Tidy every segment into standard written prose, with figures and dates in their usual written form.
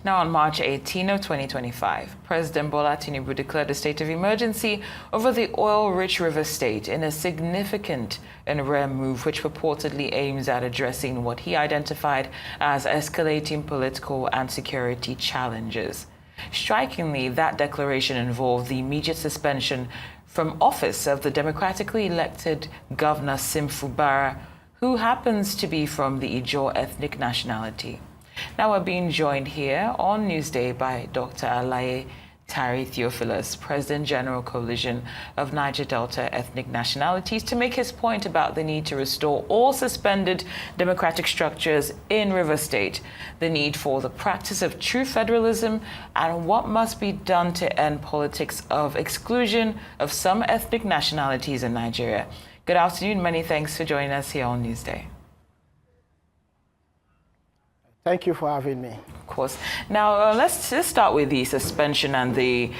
Now, on March 18 of 2025, President Bola Tinubu declared a state of emergency over the oil-rich River State in a significant and rare move which purportedly aims at addressing what he identified as escalating political and security challenges. Strikingly, that declaration involved the immediate suspension from office of the democratically elected Governor Sim Fubara, who happens to be from the Ijaw ethnic nationality. Now we're being joined here on Newsday by Dr. Alaye Tari-Theophilus, President General Coalition of Niger Delta Ethnic Nationalities, to make his point about the need to restore all suspended democratic structures in River State, the need for the practice of true federalism, and what must be done to end politics of exclusion of some ethnic nationalities in Nigeria. Good afternoon. Many thanks for joining us here on Newsday. Thank you for having me. Of course. Now, let's start with the suspension and the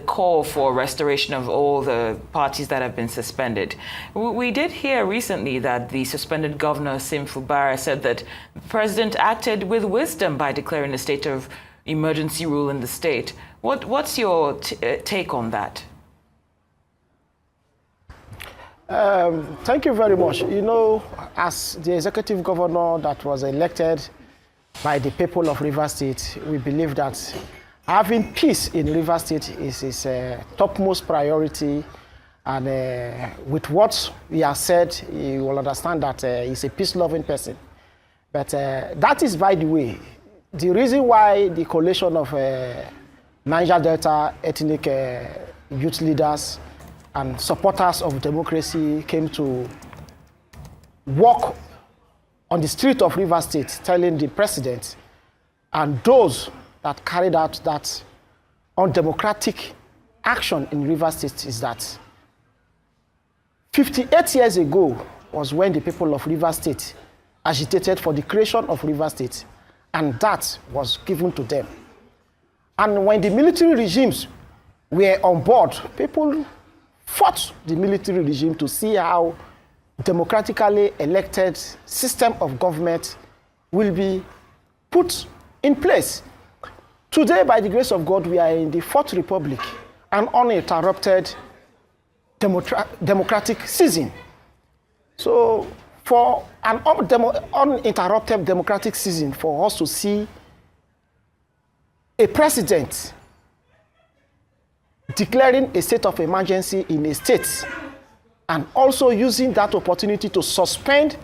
call for restoration of all the parties that have been suspended. We did hear recently that the suspended governor, Sim Fubara, said that the president acted with wisdom by declaring a state of emergency rule in the state. What's your take on that? Thank you very much. You know, as the executive governor that was elected by the people of River State, we believe that having peace in River State is his topmost priority. And with what he has said, you will understand that he's a peace-loving person. But that is, by the way, the reason why the coalition of Niger Delta ethnic youth leaders and supporters of democracy came to walk on the street of River State, telling the president and those that carried out that undemocratic action in River State is that 58 years ago was when the people of River State agitated for the creation of River State, and that was given to them. And when the military regimes were on board, people fought the military regime to see how democratically elected system of government will be put in place. Today, by the grace of God, we are in the Fourth Republic, an uninterrupted democratic season. So for an uninterrupted democratic season, for us to see a president declaring a state of emergency in a state and also using that opportunity to suspend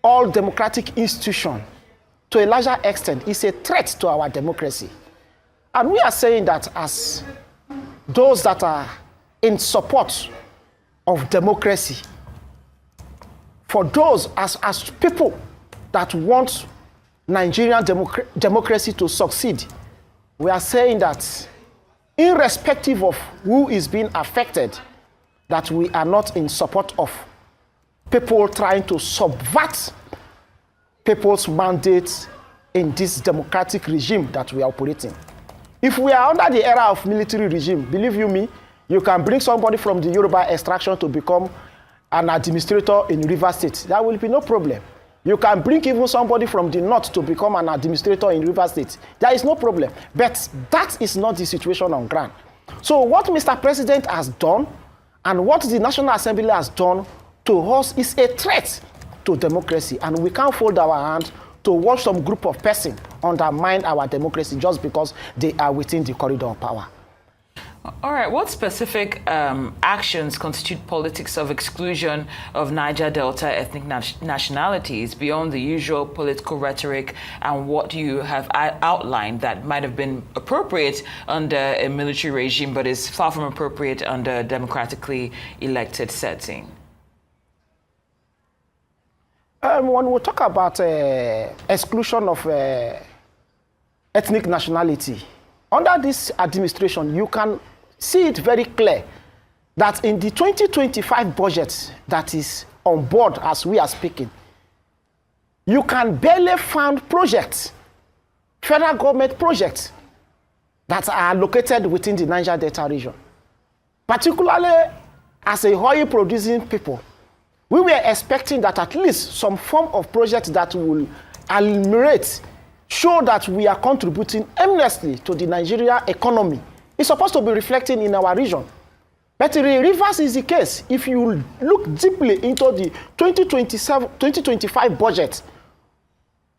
all democratic institutions to a larger extent is a threat to our democracy. And we are saying that as those that are in support of democracy, for those as people that want Nigerian democracy to succeed, we are saying that irrespective of who is being affected, that we are not in support of people trying to subvert people's mandates in this democratic regime that we are operating. If we are under the era of military regime, believe you me, you can bring somebody from the Yoruba extraction to become an administrator in River State. There will be no problem. You can bring even somebody from the north to become an administrator in River State. There is no problem. But that is not the situation on ground. So what Mr. President has done and what the National Assembly has done to us is a threat to democracy. And we can't fold our hands to watch some group of persons undermine our democracy just because they are within the corridor of power. All right, what specific actions constitute politics of exclusion of Niger Delta ethnic nationalities beyond the usual political rhetoric and what you have outlined that might have been appropriate under a military regime but is far from appropriate under a democratically elected setting? When we talk about exclusion of ethnic nationality, under this administration, you can see it very clear that in the 2025 budget that is on board as we are speaking, you can barely find projects, federal government projects that are located within the Niger Delta region. Particularly as a oil producing people, we were expecting that at least some form of project that will eliminate show that we are contributing eminently to the Nigeria economy. It's supposed to be reflecting in our region. But the reverse is the case. If you look deeply into the 2025 budget,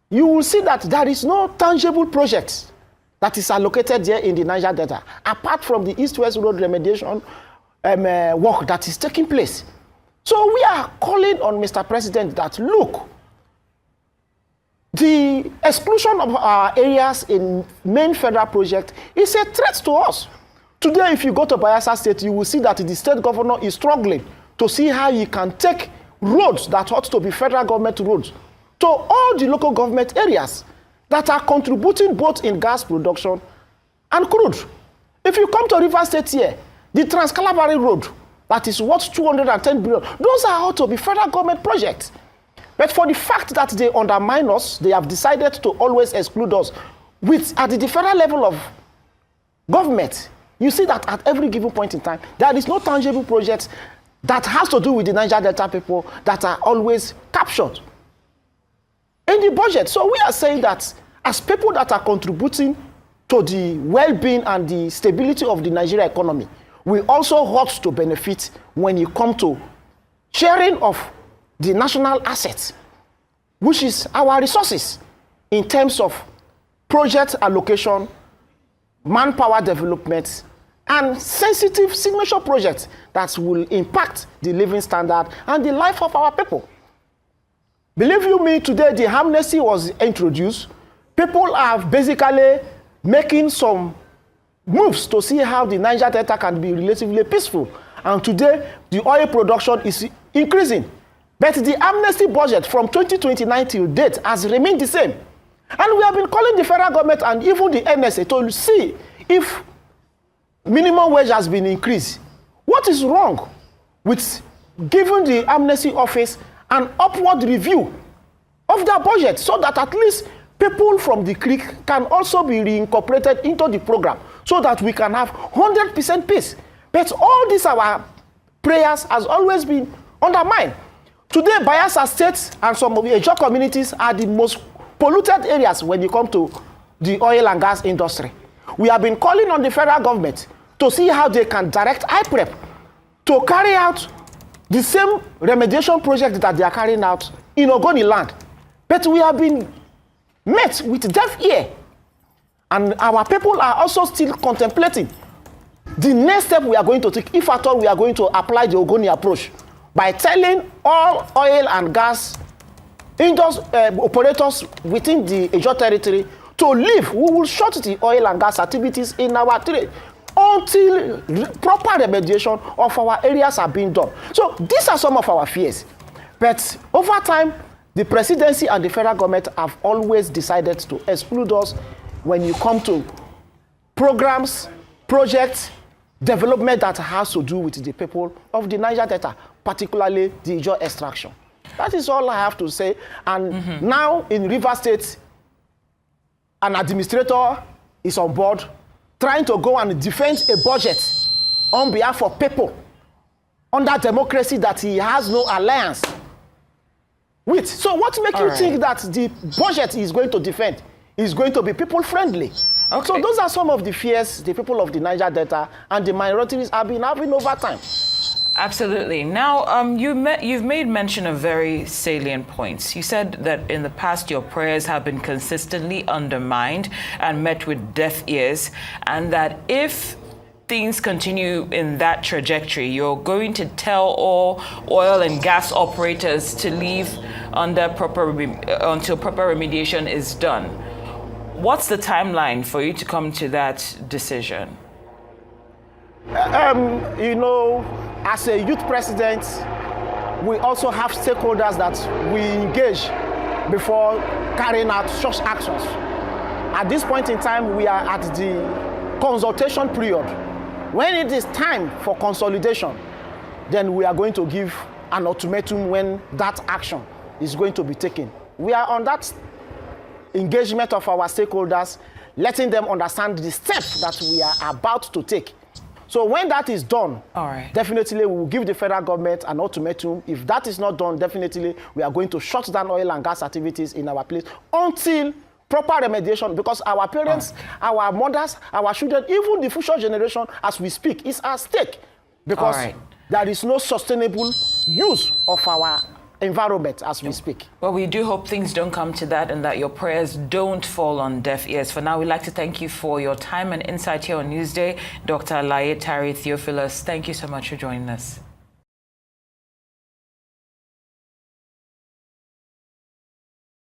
you will see that there is no tangible project that is allocated there in the Niger Delta, apart from the East-West Road remediation work that is taking place. So we are calling on Mr. President that, look, the exclusion of our areas in main federal project is a threat to us. Today, if you go to Bayelsa State, you will see that the state governor is struggling to see how he can take roads that ought to be federal government roads to all the local government areas that are contributing both in gas production and crude. If you come to Rivers State here, the Trans-Calabari Road, that is worth 210 billion, those are ought to be federal government projects. But for the fact that they undermine us, they have decided to always exclude us. At the federal level of government, you see that at every given point in time, there is no tangible project that has to do with the Niger Delta people that are always captured in the budget. So we are saying that as people that are contributing to the well-being and the stability of the Nigeria economy, we also ought to benefit when you come to sharing of the national assets, which is our resources in terms of project allocation, manpower development, and sensitive signature projects that will impact the living standard and the life of our people. Believe you me, today the amnesty was introduced. People are basically making some moves to see how the Niger Delta can be relatively peaceful. And today, the oil production is increasing. But the amnesty budget from 2029 till date has remained the same. And we have been calling the federal government and even the NSA to see if minimum wage has been increased. What is wrong with giving the amnesty office an upward review of their budget so that at least people from the creek can also be reincorporated into the program so that we can have 100% peace. But all these our prayers has always been undermined. Today, Bayelsa State and some of the Ejo communities are the most polluted areas when you come to the oil and gas industry. We have been calling on the federal government to see how they can direct IPREP to carry out the same remediation project that they are carrying out in Ogoni land. But we have been met with deaf ear. And our people are also still contemplating the next step we are going to take, if at all we are going to apply the Ogoni approach, by telling all oil and gas operators within the Ejo territory to leave. We will shut the oil and gas activities in our trade until proper remediation of our areas are being done. So these are some of our fears. But over time, the presidency and the federal government have always decided to exclude us when you come to programs, projects, development that has to do with the people of the Niger Delta, particularly the Ejo extraction. That is all I have to say. And now in Rivers State, an administrator is on board trying to go and defend a budget on behalf of people under democracy that he has no alliance with. So what makes you think that the budget is going to defend is going to be people-friendly? Okay. So those are some of the fears the people of the Niger Delta and the minorities have been having over time. Absolutely. Now, you've made mention of very salient points. You said that in the past your prayers have been consistently undermined and met with deaf ears, and that if things continue in that trajectory, you're going to tell all oil and gas operators to leave until proper remediation is done. What's the timeline for you to come to that decision? You know, as a youth president, we also have stakeholders that we engage before carrying out such actions. At this point in time, we are at the consultation period. When it is time for consolidation, then we are going to give an ultimatum when that action is going to be taken. We are on that engagement of our stakeholders, letting them understand the step that we are about to take. So when that is done, definitely we will give the federal government an ultimatum. If that is not done, definitely we are going to shut down oil and gas activities in our place until proper remediation, because our parents, our mothers, our children, even the future generation as we speak is at stake, because there is no sustainable use of our environment as we speak. Well, we do hope things don't come to that and that your prayers don't fall on deaf ears. For now, we'd like to thank you for your time and insight here on Newsday. Dr. Alaye Tari-Theophilus, thank you so much for joining us.